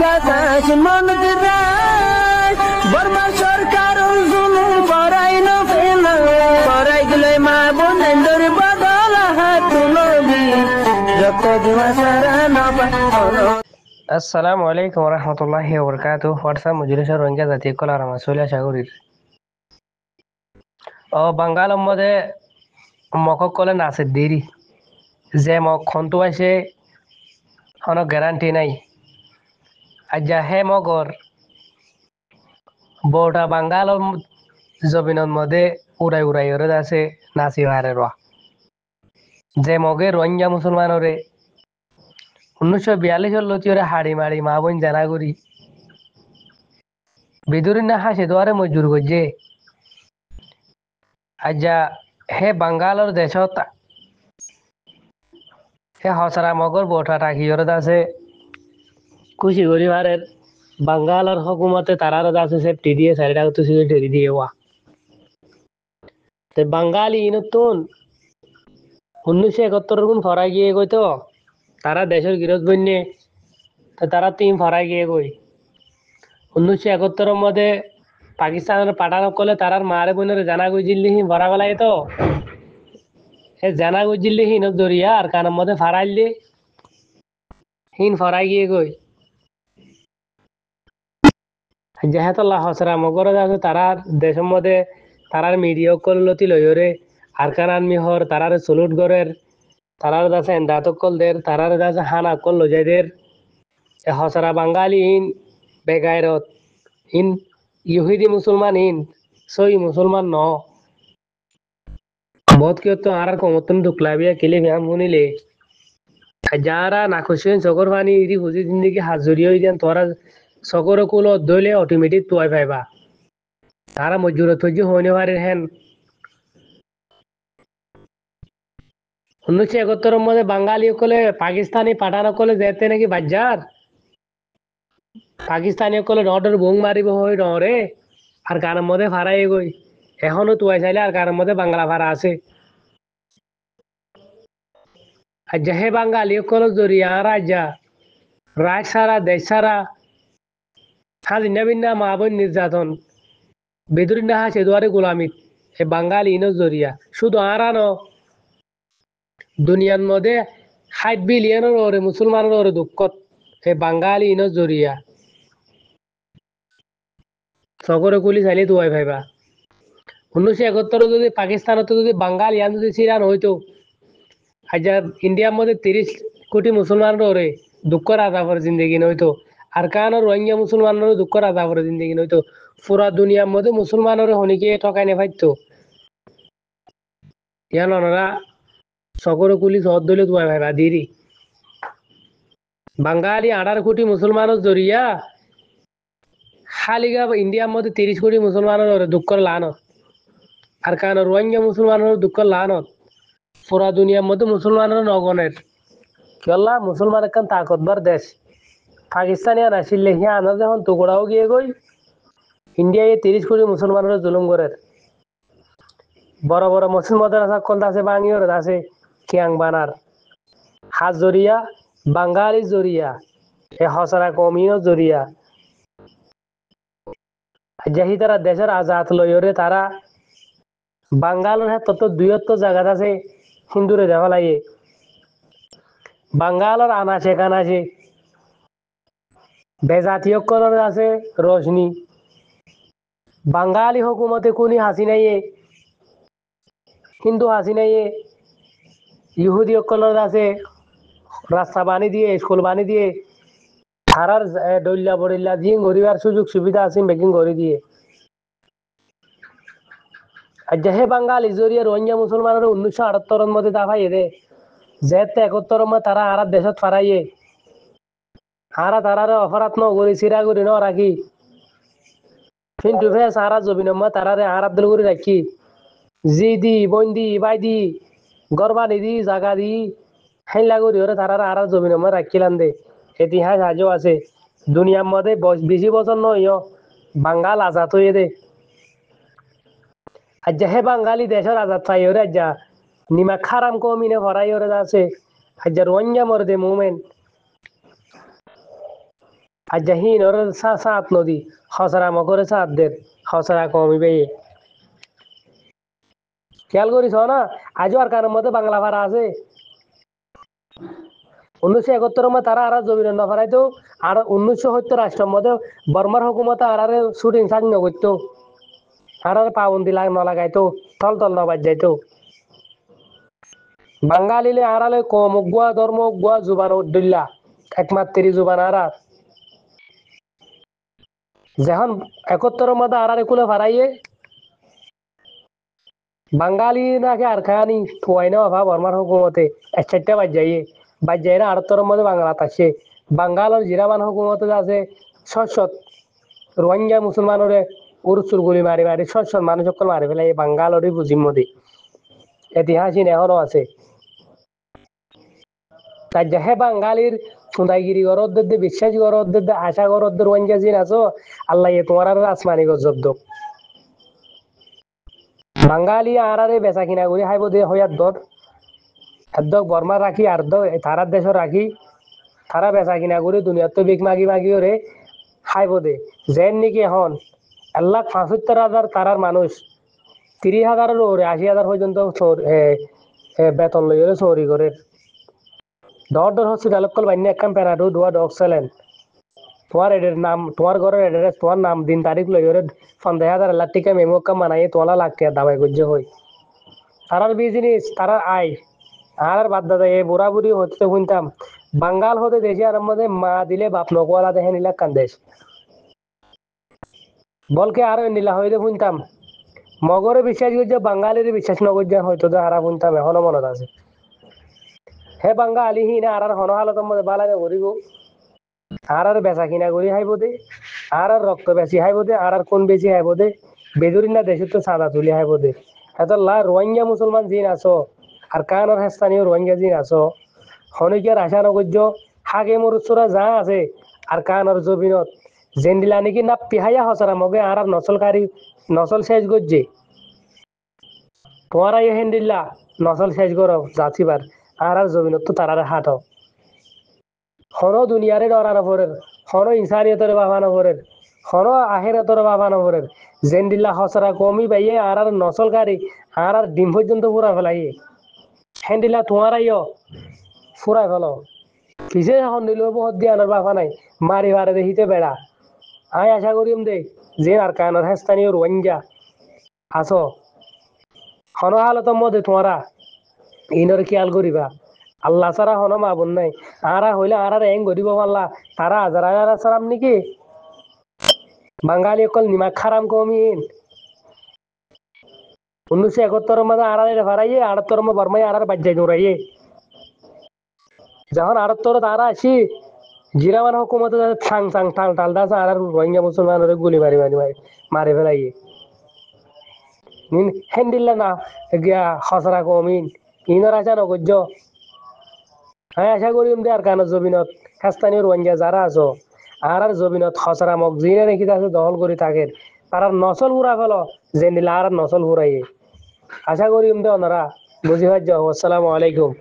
বাতাস মন দিরাই বর্মা সরকার জুলুম করাই না ফেলা করাই গেলে মা বোনেদের বদল হাত তুলবি যত দিবা সারা না পানো। আসসালামু আলাইকুম রহমতুল্লাহি ওবরকাতুহ। হোয়াটসঅ্যাপ মজলিসের রোহিঙ্গা জাতি কলার মাসুলিয়া সাগরির ও বাঙ্গাল মধ্যে মকক কলে নাচে দেরি যে মক খন্তু আছে কোনো গ্যারান্টি নাই। আজ্জা হে মগর বউটা বাঙ্গাল জমিনের মধ্যে উড়াই উড়াই ওরে আছে নাচি হারে রা যে মগে রোহিঙ্গা মুসলমানরে 1942 লতিরে হাড়ি মারি মা বোন জানা করি বিদুরি না হাসে দোয়ারে মজুর গজে আজ্জা হে বাঙ্গালর দেশত হে হসরা মগর বউটা টাকি ওরে আছে খুশি গরিবারের বাঙ্গালর হকুমতে তারার আছে সেফটি দিয়ে সাইডা তো সিকিউরিটি দিয়ে ওয়া তে বাঙালি ইনতুন 1971 গুণ ফরাই গিয়ে গই তো তারা দেশের গিরজ বন্যে তো তারা তিন ফরাই গিয়ে গই 1971 মধ্যে পাকিস্তানের পাঠানো করলে তারার মারে বোনের জানা গুজিল্লিহীন ভরা গলায় তো হে জানা গুজিল্লিহীন দরিয়া আর কানের মধ্যে ফারাইলে হিন ফরাই গিয়ে গই যেহেতু হসরা মগর আছে তারার দেশের মধ্যে তারার মিডিয়া কলতি লইরে আরকান আর্মি হর তারার সলুট গরের তারার দাসে এন্দাতক কল দের তারার দাসে হানা কল লজাইদের হসরা বাঙালি ইন বেগায়রত ইন ইহুদি মুসলমান ইন সই মুসলমান ন বহুত কিয় তো আর কমতন ঢুকলাবিয়া কিলে ব্যায়াম শুনিলে যারা নাকশিন চকর পানি ইদি হুজি জিন্দগি হাজুরি হয়ে যান তোরা চকর কুল দইলে অটোমেটিক তুয়াই পাইবা তারা মজুরত হয়ে হইনে পারে হেন 1971 মধ্যে বাঙালি কলে পাকিস্তানি পাঠান কলে যেতে নাকি বাজার পাকিস্তানি কলে নডর বুং মারিব হই নরে আর গানের মধ্যে ফারাই গই এখনো তুয়াই চাইলে আর গানের মধ্যে বাংলা ভাড়া আছে আর যাহে বাঙালি কল জরিয়া রাজা রাজ সারা দেশ সারা স্বাধীনা বিন্না মা বোন নির্যাতন বেদুরি না হাসে দুয়ারে গোলামিত এ বাঙালি ইনো জরিয়া শুধু আরানো দুনিয়ার মধ্যে 60 বিলিয়নের ওরে মুসলমানের ওরে দুঃখত এ বাঙালি ইনো জরিয়া সকরে কুলি চাইলে তুয়াই ভাইবা 1971 যদি পাকিস্তানত যদি বাঙালি ইয়ান যদি সিরান হইতো আজ ইন্ডিয়ার মধ্যে 30 কোটি মুসলমানের ওরে দুঃখ রাজাফর জিন্দগি নইতো আর কান রোহিঙ্গা মুসলমানের দুঃখ রাজাফর জিন্দগি নইতো পুরা দুনিয়ার মধ্যে মুসলমানের হনিকে ঠকাই নে পাইতো ইয়ান ওনারা সকরে কুলি সহদ দলে তুয়াই ভাইবা দিরি বাঙালি 18 কোটি মুসলমানের জরিয়া খালিগা ইন্ডিয়ার মধ্যে 30 কোটি মুসলমানের দুঃখ লানত আর কান রোহিঙ্গা মুসলমানের দুঃখ লানত পুরা দুনিয়ার মধ্যে মুসলমানের নগণের কেলা মুসলমান একখান তাকতবার দেশ পাকিস্তানি আসিলে হিয়া আনা যখন টুকরাও গিয়ে গই ইন্ডিয়ায় 30 কোটি মুসলমানের জুলুম করে বড় বড় মুসলিম মাদ্রাসা কল আছে বাঙিওর আছে কিয়াং বানার হাত জরিয়া বাঙালি জরিয়া এ হসরা কমিও জরিয়া যেহি তারা দেশের আজাদ লইরে তারা বাঙ্গালের হাত তত দুইত্ব জায়গা আছে হিন্দুরে দেখা লাগে বাঙ্গালের আনাচে কানাচে বেজাতীয় কলর আছে রোশনি বাঙালি হুকুমতে কোনি হাসি নাইয়ে হিন্দু হাসি নাইয়ে ইহুদি কলর আছে রাস্তা বানি দিয়ে স্কুল বানি দিয়ে তারার ডল্লা বড়িল্লা দিয়ে গরিবার সুযোগ সুবিধা আছে বেকিং করে দিয়ে আর যেহে বাঙালি জরিয়া রোহিঙ্গা মুসলমানের 1978 মধ্যে দাফাই দে যেতে 71 মধ্যে তারা আর দেশত ফারাইয়ে হারা তারারে অপরাধ নগরী চিরা করি ন রাখি কিন্তু ফে সারা জবিন তারারে আর আব্দুল করে রাখি জি দি বন্দি বাই দি গরবানি দি জাগা দি হেলা করি ওরে তারারে আর জবিন রাখিলাম দে ইতিহাস আজও আছে দুনিয়ার মধ্যে 20 বছর নয় বাঙ্গাল আজাদ হয়ে দে আর যে হে বাঙালি দেশের আজাদ পাই ওরে যা নিমা খারাম কমিনে ভরাই ওরে আছে আর যে রোহিঙ্গা মর দে মুভমেন্ট আর যাহি নর সাত নদী খসরা মকরে সাতদের খসরা কমিবে খেয়াল করিস না আজও আর কারোর মধ্যে বাংলা ভাড়া আছে 1971 মধ্যে তারা আর জমির না ফেরাইতো আর 1970 রাষ্ট্রের মধ্যে বর্মার হুকুমতে আর শুটিং সাং করতো আর পাবন্দি লাগাইতো তল তল নবাজ যাইতো বাঙালিলে আড়ালে কম গুয়া ধর্ম গুয়া জুবান উদ্দুল্লা একমাত্র জুবান আর যখন 71 মধ্যে আর কুলে ফারাইয়ে বাঙালি নাকি আর খানি থুয়াই না অভাব বর্মার হুকুমতে এক চারটা বাজ যাই না 78 মধ্যে বাংলা আসছে বাঙ্গালের জিরামান হুকুমতে আছে সৎ রোহিঙ্গা মুসলমানরে উরুচুর গুলি মারি মারি সৎ মানুষ সকল মারি ফেলে এই বাঙ্গালোরই বুঝির মধ্যে ইতিহাসীন এখনো আছে তাই যাহে বাঙালির সুদাইগিরি গরদ্দের বিশ্বাস গরদ্দের আশা গরদ্দের রোহিঙ্গা জিন আছো আল্লাহ তোমার আর আসমানি গজব বাঙালি আরারে বেচা কিনা করি হাইব দে হইয়ার দর একদক বর্মা রাখি আর তারার দেশ রাখি তারা বেচা কিনা করি দুনিয়ার তো বিক মাগি মাগি ওরে খাইব দে যেন নাকি এখন 1,75,000 তারার মানুষ 30,000 ওরে 80,000 পর্যন্ত বেতন লই ওরে চৌরি করে ডর হসপিটাল কল বাইন্য একখান প্যারাডো দোয়া ডগ সেলেন তোমার এডের নাম তোমার ঘরের এড্রেস তোমার নাম দিন তারিখ লই ওরে 50,000 লাখ টাকা মেমো কাম বানাই তোলা লাখ টাকা দাবাই করছে হই তারার বিজনেস তারার আয় আর বাদ দাদা এই বুড়া বুড়ি হতে শুনতাম বাঙ্গাল হতে দেশে আর মধ্যে মা দিলে বাপ নকওয়ালা দেখে নিলা কান্দেশ বলকে আরো নিলা হইতে শুনতাম মগরে বিশ্বাস করছে বাঙালির বিশ্বাস নগর হয়তো হারা শুনতাম এখনো মনত আছে হে বাঙ্গালি হি না আর হন হালতের মধ্যে বালাগে ঘুরিব আর বেচা কিনা করি হাইব দে আর রক্ত বেশি হাইব দে আর কোন বেশি হাইব দে বেদুরি না দেশে তো সাদা তুলি হাইব দে এত রোহিঙ্গা মুসলমান জিন আছো আর কানর স্থানীয় রোহিঙ্গা জিন আছো হনিকিয়ার আশা নগর্য হাগে মরুচুরা যা আছে আর কানর জবিনত জেন্ডিলা নাকি না পিহাইয়া হসরা মগে আর নসলকারী নসল শেষ গজ্জে তোমার হেন্ডিল্লা নসল শেষ করো যাচিবার আর জমিনত তো তারারে হাট হন দুনিয়ারে ডরা নপরের হন ইনসানিয়তের বাবা নপরের হন আহেরাতর বাবা নপরের জেন্ডিল্লা হসরা কমি পাইয়ে আর নসলকারী আর ডিম পর্যন্ত পুরা ফেলাইয়ে হেন্ডিল্লা তোমার ফুরাই ফেলো কিসে এখন দিল বহুত দিয়ানোর বাবা নাই মারি বারে দেখিতে বেড়া আমি আশা করিম দে যে আর কায়নার স্থানীয় রোহিঙ্গা আছো হন হালতের মধ্যে তোমরা ইনর খেয়াল করিবা আল্লাহ ছাড়া হন মাবুন নাই আরা হইলে আর এং করিব পাল্লা তারা হাজার হাজার সারাম নাকি বাঙালি অকল নিমাক খারাম কমিন 1971 মধ্যে আড়াই ফারাইয়ে 78 মধ্যে বর্মাই আর বাজ্যাই দৌড়াইয়ে যখন 78 তারা আসি জিরামান হুকুমতে ছাং ছাং টাল টাল দাস আর রোহিঙ্গা মুসলমানের গুলি মারি মারি মারি মারি ফেলাইয়ে হেন্দিল্লা না গিয়া খসরা কমিন ইনর আশা নগর্য হ্যাঁ আশা করি আর কানের জমিনত স্থানীয় রোহিঙ্গা যারা আছো আর জমিনত খসরা মগ জিনে নাকি আছে দখল করে থাকে তারা নসল উড়া ফেলো যে নিলা আর নসল উড়াইয়ে আশা করি ওনারা বুঝি ভাই আসসালামু আলাইকুম